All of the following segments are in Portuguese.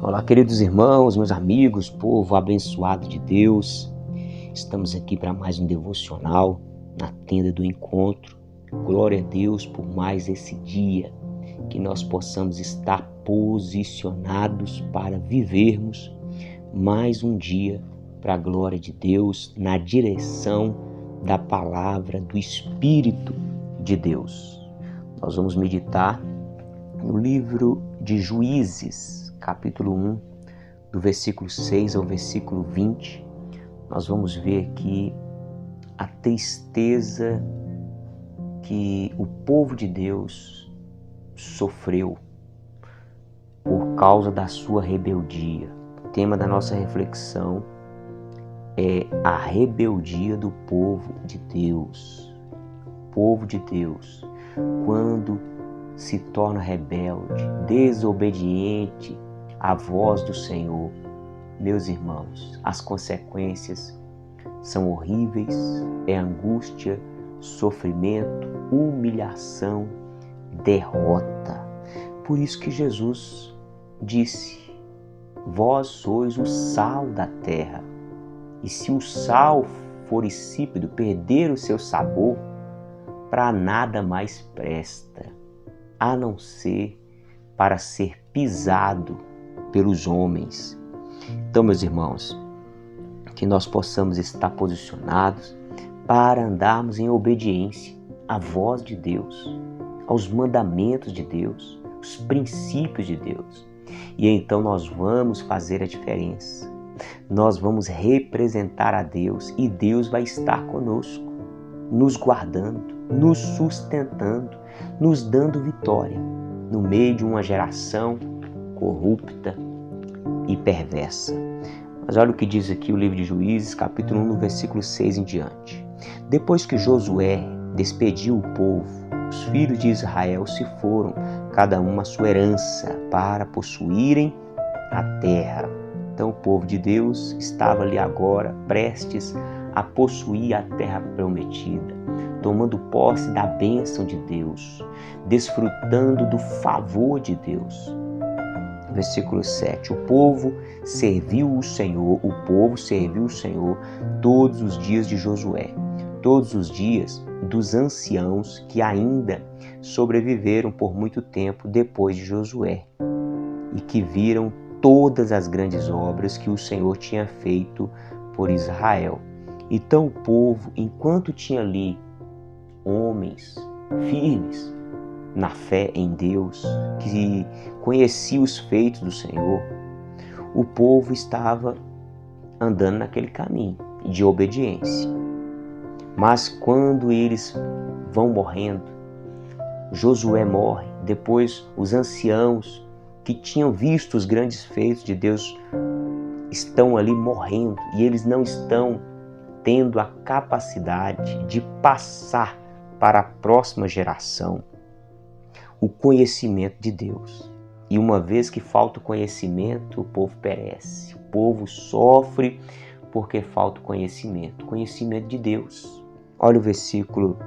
Olá, queridos irmãos, meus amigos, povo abençoado de Deus. Estamos aqui para mais um devocional na tenda do encontro. Glória a Deus por mais esse dia, que nós possamos estar posicionados para vivermos mais um dia para a glória de Deus, na direção da palavra do Espírito de Deus. Nós vamos meditar no livro de Juízes, capítulo 1, do versículo 6 ao versículo 20, nós vamos ver aqui a tristeza que o povo de Deus sofreu por causa da sua rebeldia. O tema da nossa reflexão é a rebeldia do povo de Deus. O povo de Deus, quando se torna rebelde, desobediente à voz do Senhor, meus irmãos, as consequências são horríveis, é angústia, sofrimento, humilhação, derrota. Por isso que Jesus disse: vós sois o sal da terra, e se o sal for insípido, perder o seu sabor, para nada mais presta, a não ser para ser pisado pelos homens. Então, meus irmãos, que nós possamos estar posicionados para andarmos em obediência à voz de Deus, aos mandamentos de Deus, os princípios de Deus. E então nós vamos fazer a diferença. Nós vamos representar a Deus e Deus vai estar conosco, nos guardando, nos sustentando, nos dando vitória no meio de uma geração corrupta e perversa. Mas olha o que diz aqui o livro de Juízes, capítulo 1, no versículo 6 em diante. Depois que Josué despediu o povo, os filhos de Israel se foram, cada um a sua herança, para possuírem a terra. Então o povo de Deus estava ali agora, prestes a possuir a terra prometida, tomando posse da bênção de Deus, desfrutando do favor de Deus. Versículo 7. O povo serviu o Senhor todos os dias de Josué, todos os dias dos anciãos que ainda sobreviveram por muito tempo depois de Josué e que viram todas as grandes obras que o Senhor tinha feito por Israel. Então o povo, enquanto tinha ali homens firmes na fé em Deus, que conhecia os feitos do Senhor, o povo estava andando naquele caminho de obediência. Mas quando eles vão morrendo, Josué morre, depois os anciãos que tinham visto os grandes feitos de Deus estão ali morrendo e eles não estão tendo a capacidade de passar para a próxima geração o conhecimento de Deus. E uma vez que falta o conhecimento, o povo perece. O povo sofre porque falta o conhecimento de Deus. Olha o versículo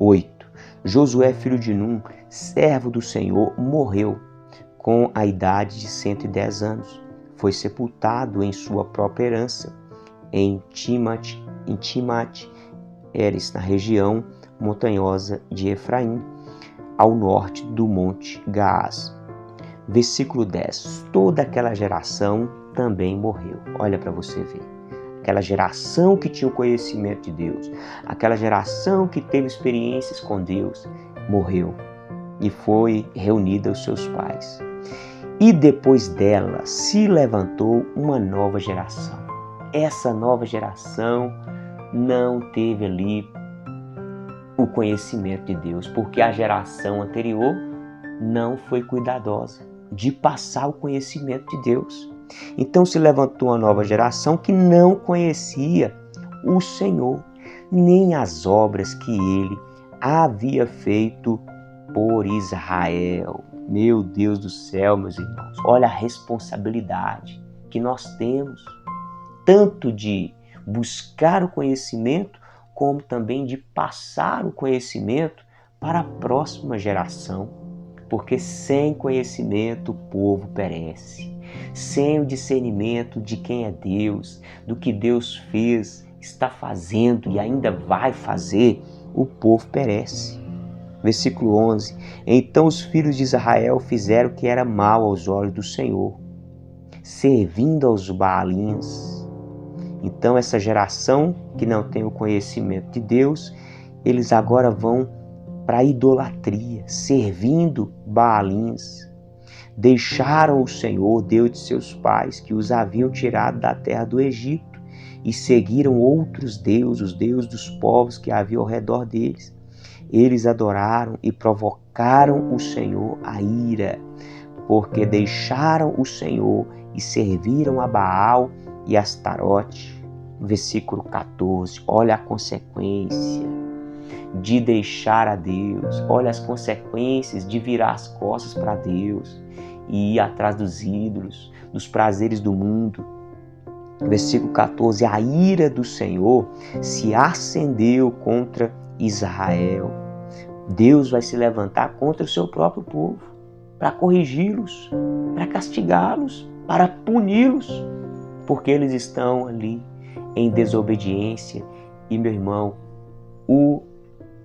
8. Josué, filho de Num, servo do Senhor, morreu com a idade de 110 anos. Foi sepultado em sua própria herança, em Timate-Heres, na região montanhosa de Efraim, ao norte do monte Gaás. Versículo 10. Toda aquela geração também morreu. Olha para você ver. Aquela geração que tinha o conhecimento de Deus, aquela geração que teve experiências com Deus, morreu e foi reunida aos seus pais. E depois dela se levantou uma nova geração. Essa nova geração não teve ali o conhecimento de Deus, porque a geração anterior não foi cuidadosa de passar o conhecimento de Deus. Então se levantou uma nova geração que não conhecia o Senhor, nem as obras que ele havia feito por Israel. Meu Deus do céu, meus irmãos, olha a responsabilidade que nós temos, tanto de buscar o conhecimento, como também de passar o conhecimento para a próxima geração. Porque sem conhecimento o povo perece. sem o discernimento de quem é Deus, do que Deus fez, está fazendo e ainda vai fazer, o povo perece. Versículo 11. Então os filhos de Israel fizeram o que era mal aos olhos do Senhor, servindo aos Baalins. Então essa geração que não tem o conhecimento de Deus, eles agora vão para a idolatria, servindo Baalins. Deixaram o Senhor, Deus de seus pais, que os haviam tirado da terra do Egito, e seguiram outros deuses, os deuses dos povos que havia ao redor deles. Eles adoraram e provocaram o Senhor a ira, porque deixaram o Senhor e serviram a Baal e Astarote. Versículo 14, olha a consequência de deixar a Deus, olha as consequências de virar as costas para Deus e ir atrás dos ídolos, dos prazeres do mundo. Versículo 14, a ira do Senhor se acendeu contra Israel. Deus vai se levantar contra o seu próprio povo, para corrigi-los, para castigá-los, para puni-los, porque eles estão ali em desobediência. E, meu irmão, o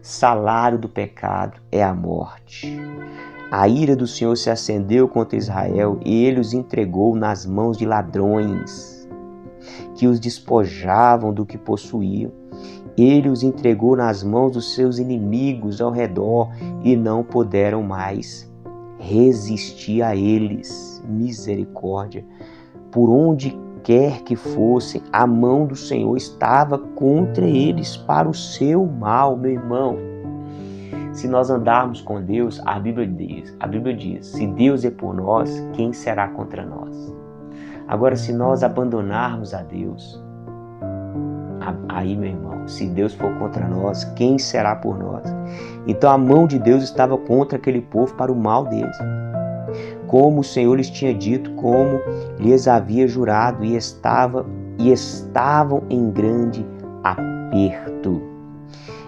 salário do pecado é a morte. A ira do Senhor se acendeu contra Israel e ele os entregou nas mãos de ladrões, que os despojavam do que possuíam. Ele os entregou nas mãos dos seus inimigos ao redor e não puderam mais resistir a eles. Misericórdia. Por onde quer que fossem, a mão do Senhor estava contra eles para o seu mal, meu irmão. Se nós andarmos com Deus, a Bíblia diz, se Deus é por nós, quem será contra nós? Agora, se nós abandonarmos a Deus, aí, meu irmão, se Deus for contra nós, quem será por nós? Então a mão de Deus estava contra aquele povo para o mal deles. Como o Senhor lhes tinha dito, como lhes havia jurado, e estavam em grande aperto.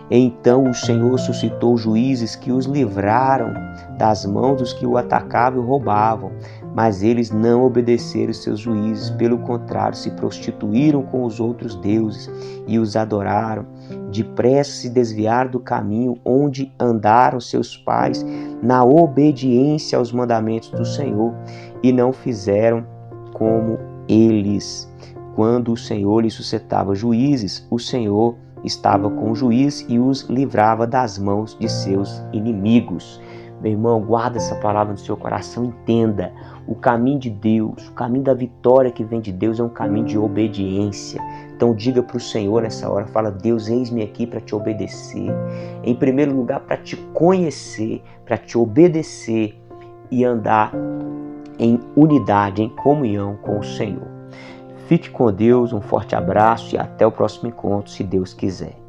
Então o Senhor suscitou juízes que os livraram das mãos dos que o atacavam e roubavam, mas eles não obedeceram seus juízes, pelo contrário, se prostituíram com os outros deuses e os adoraram. Depressa se desviaram do caminho onde andaram seus pais, na obediência aos mandamentos do Senhor, e não fizeram como eles. Quando o Senhor lhes suscitava juízes, o Senhor estava com o juiz e os livrava das mãos de seus inimigos. Meu irmão, guarda essa palavra no seu coração, entenda. O caminho de Deus, o caminho da vitória que vem de Deus é um caminho de obediência. Então diga para o Senhor nessa hora, fala: Deus, eis-me aqui para te obedecer. Em primeiro lugar, para te conhecer, para te obedecer e andar em unidade, em comunhão com o Senhor. Fique com Deus, um forte abraço e até o próximo encontro, se Deus quiser.